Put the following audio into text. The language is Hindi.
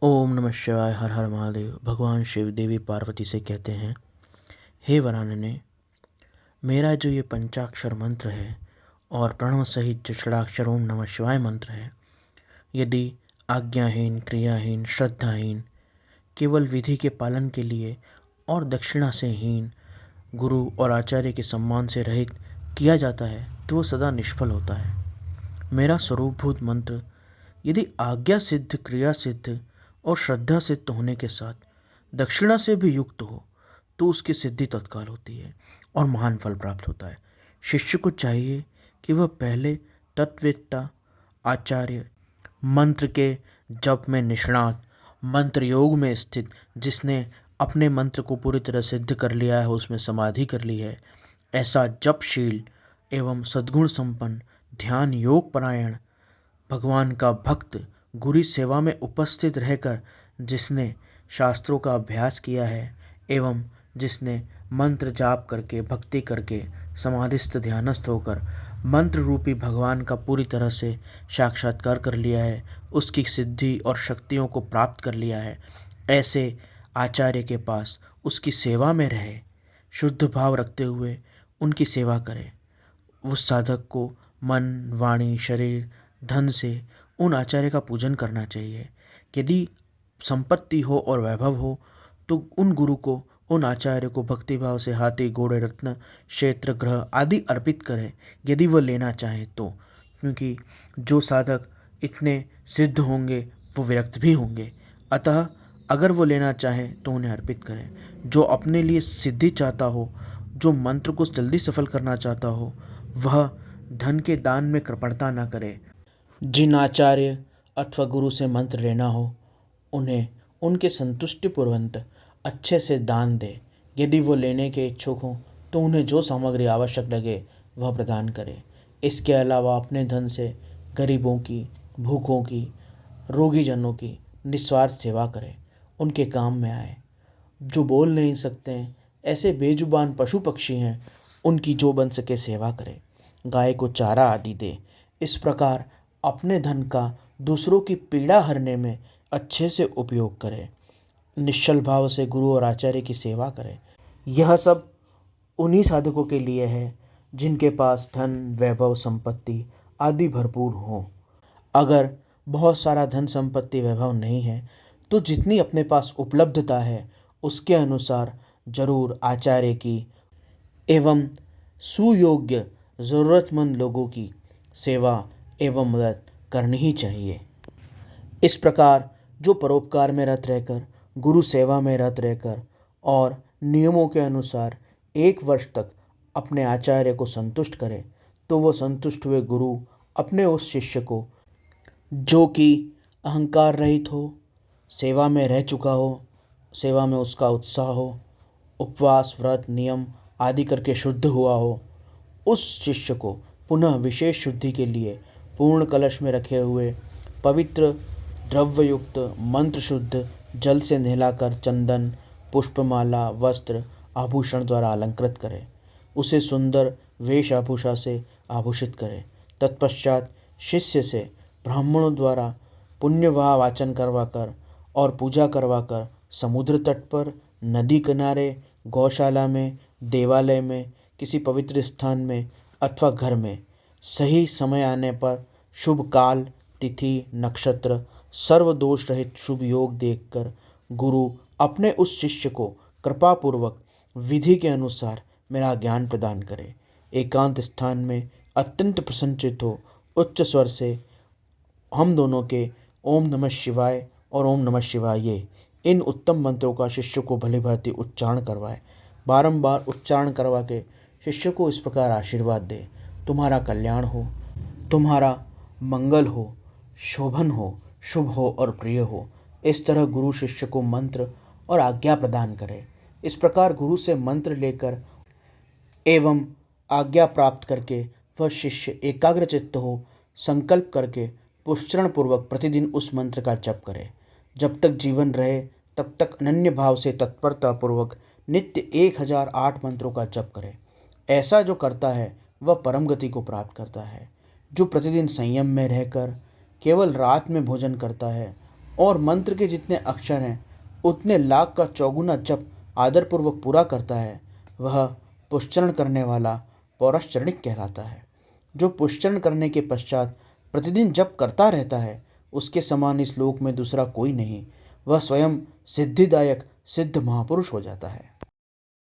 ओम नमः शिवाय। हर हर महादेव। भगवान शिव देवी पार्वती से कहते हैं, हे वरानने, मेरा जो ये पंचाक्षर मंत्र है और प्रणव सहित जो षडाक्षर ओम नमः शिवाय मंत्र है, यदि आज्ञाहीन, क्रियाहीन, श्रद्धाहीन, केवल विधि के पालन के लिए और दक्षिणा से हीन, गुरु और आचार्य के सम्मान से रहित किया जाता है तो वह सदा निष्फल होता है। मेरा स्वरूपभूत मंत्र यदि आज्ञा सिद्ध, क्रिया सिद्ध और श्रद्धा सिद्ध होने के साथ दक्षिणा से भी युक्त हो तो उसकी सिद्धि तत्काल होती है और महान फल प्राप्त होता है। शिष्य को चाहिए कि वह पहले तत्ववेत्ता, आचार्य, मंत्र के जप में निष्णात, मंत्र योग में स्थित, जिसने अपने मंत्र को पूरी तरह सिद्ध कर लिया है, उसमें समाधि कर ली है, ऐसा जपशील एवं सद्गुण संपन्न, ध्यान योग परायण, भगवान का भक्त, गुरु सेवा में उपस्थित रहकर जिसने शास्त्रों का अभ्यास किया है एवं जिसने मंत्र जाप करके, भक्ति करके, समाधिस्थ ध्यानस्थ होकर मंत्र रूपी भगवान का पूरी तरह से साक्षात्कार कर लिया है, उसकी सिद्धि और शक्तियों को प्राप्त कर लिया है, ऐसे आचार्य के पास उसकी सेवा में रहे, शुद्ध भाव रखते हुए उनकी सेवा करे। उस साधक को मन, वाणी, शरीर, धन से उन आचार्य का पूजन करना चाहिए। यदि संपत्ति हो और वैभव हो तो उन गुरु को, उन आचार्य को भक्तिभाव से हाथी, घोड़े, रत्न, क्षेत्र, ग्रह आदि अर्पित करें यदि वह लेना चाहे तो, क्योंकि जो साधक इतने सिद्ध होंगे वो विरक्त भी होंगे। अतः अगर वो लेना चाहे तो उन्हें अर्पित करें। जो अपने लिए सिद्धि चाहता हो, जो मंत्र को जल्दी सफल करना चाहता हो, वह धन के दान में कृपणता न करे। जिन आचार्य अथवा गुरु से मंत्र लेना हो उन्हें उनके संतुष्टिपूर्वक अच्छे से दान दे। यदि वो लेने के इच्छुक हों तो उन्हें जो सामग्री आवश्यक लगे वह प्रदान करे। इसके अलावा अपने धन से गरीबों की, भूखों की, रोगीजनों की निस्वार्थ सेवा करे, उनके काम में आए। जो बोल नहीं सकते हैं, ऐसे बेजुबान पशु पक्षी हैं, उनकी जो बन सके सेवा करे, गाय को चारा आदि दे। इस प्रकार अपने धन का दूसरों की पीड़ा हरने में अच्छे से उपयोग करे। निश्चल भाव से गुरु और आचार्य की सेवा करे। यह सब उन्हीं साधकों के लिए है जिनके पास धन, वैभव, संपत्ति आदि भरपूर हो। अगर बहुत सारा धन, संपत्ति, वैभव नहीं है तो जितनी अपने पास उपलब्धता है उसके अनुसार जरूर आचार्य की एवं सुयोग्य ज़रूरतमंद लोगों की सेवा एवं मदद करनी ही चाहिए। इस प्रकार जो परोपकार में रत रहकर, गुरु सेवा में रत रहकर और नियमों के अनुसार 1 वर्ष तक अपने आचार्य को संतुष्ट करे तो वह संतुष्ट हुए गुरु अपने उस शिष्य को, जो कि अहंकार रहित हो, सेवा में रह चुका हो, सेवा में उसका उत्साह हो, उपवास, व्रत, नियम आदि करके शुद्ध हुआ हो, उस शिष्य को पुनः विशेष शुद्धि के लिए पूर्ण कलश में रखे हुए पवित्र द्रव्ययुक्त मंत्र शुद्ध जल से नहलाकर चंदन, पुष्पमाला, वस्त्र, आभूषण द्वारा अलंकृत करे। उसे सुंदर वेशभूषा से आभूषित करे। तत्पश्चात शिष्य से ब्राह्मणों द्वारा पुण्यवाह वाचन करवाकर और पूजा करवाकर समुद्र तट पर, नदी किनारे, गौशाला में, देवालय में, किसी पवित्र स्थान में अथवा घर में सही समय आने पर शुभ काल, तिथि, नक्षत्र, सर्वदोष रहित शुभ योग देखकर गुरु अपने उस शिष्य को कृपापूर्वक विधि के अनुसार मेरा ज्ञान प्रदान करे। एकांत स्थान में अत्यंत प्रसन्नचित्त हो उच्च स्वर से हम दोनों के ओम नमः शिवाय और ओम नमः शिवाय इन उत्तम मंत्रों का शिष्य को भली भांति उच्चारण करवाए। बारंबार उच्चारण करवा के शिष्य को इस प्रकार आशीर्वाद दे, तुम्हारा कल्याण हो, तुम्हारा मंगल हो, शोभन हो, शुभ हो और प्रिय हो। इस तरह गुरु शिष्य को मंत्र और आज्ञा प्रदान करे। इस प्रकार गुरु से मंत्र लेकर एवं आज्ञा प्राप्त करके वह शिष्य एकाग्रचित्त हो संकल्प करके पुष्चरण पूर्वक प्रतिदिन उस मंत्र का जप करे। जब तक जीवन रहे तब तक अनन्य भाव से तत्परता पूर्वक नित्य 1008 मंत्रों का जप करे। ऐसा जो करता है वह परम गति को प्राप्त करता है। जो प्रतिदिन संयम में रहकर केवल रात में भोजन करता है और मंत्र के जितने अक्षर हैं उतने लाख का चौगुना जप आदरपूर्वक पूरा करता है, वह पुष्चरण करने वाला पौरश्चरणिक कहलाता है। जो पुष्चरण करने के पश्चात प्रतिदिन जप करता रहता है, उसके समान इस लोक में दूसरा कोई नहीं। वह स्वयं सिद्धिदायक सिद्ध महापुरुष हो जाता है।